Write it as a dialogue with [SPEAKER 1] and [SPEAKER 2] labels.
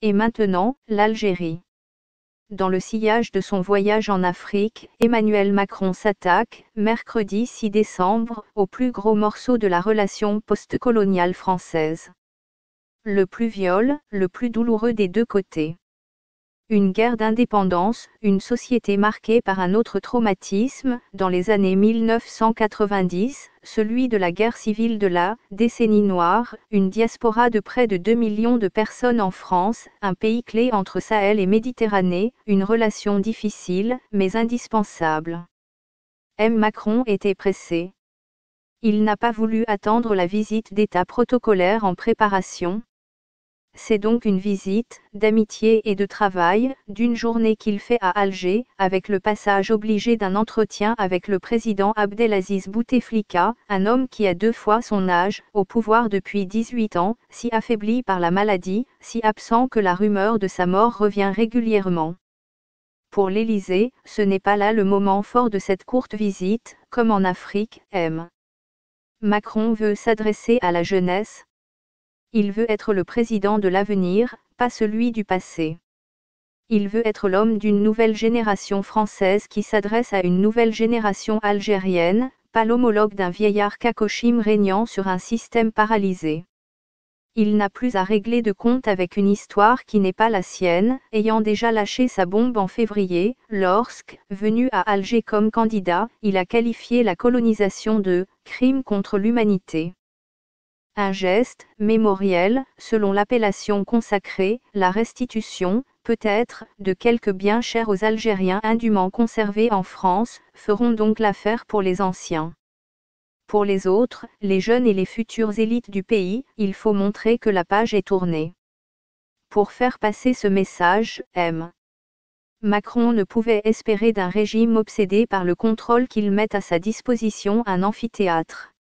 [SPEAKER 1] Et maintenant, l'Algérie. Dans le sillage de son voyage en Afrique, Emmanuel Macron s'attaque, mercredi 6 décembre, au plus gros morceau de la relation postcoloniale française. Le plus viol, le plus douloureux des deux côtés. Une guerre d'indépendance, une société marquée par un autre traumatisme, dans les années 1990, celui de la guerre civile de la décennie noire, une diaspora de près de 2 millions de personnes en France, un pays clé entre Sahel et Méditerranée, une relation difficile, mais indispensable. M. Macron était pressé. Il n'a pas voulu attendre la visite d'État protocolaire en préparation. C'est donc une visite, d'amitié et de travail, d'une journée qu'il fait à Alger, avec le passage obligé d'un entretien avec le président Abdelaziz Bouteflika, un homme qui a 2 fois son âge, au pouvoir depuis 18 ans, si affaibli par la maladie, si absent que la rumeur de sa mort revient régulièrement. Pour l'Élysée, ce n'est pas là le moment fort de cette courte visite, comme en Afrique, M. Macron veut s'adresser à la jeunesse. Il veut être le président de l'avenir, pas celui du passé. Il veut être l'homme d'une nouvelle génération française qui s'adresse à une nouvelle génération algérienne, pas l'homologue d'un vieillard cacochime régnant sur un système paralysé. Il n'a plus à régler de compte avec une histoire qui n'est pas la sienne, ayant déjà lâché sa bombe en février, lorsque, venu à Alger comme candidat, il a qualifié la colonisation de « crime contre l'humanité ». Un geste, mémoriel, selon l'appellation consacrée, la restitution, peut-être, de quelques biens chers aux Algériens indûment conservés en France, feront donc l'affaire pour les anciens. Pour les autres, les jeunes et les futures élites du pays, il faut montrer que la page est tournée. Pour faire passer ce message, M. Macron ne pouvait espérer d'un régime obsédé par le contrôle qu'il mette à sa disposition un amphithéâtre.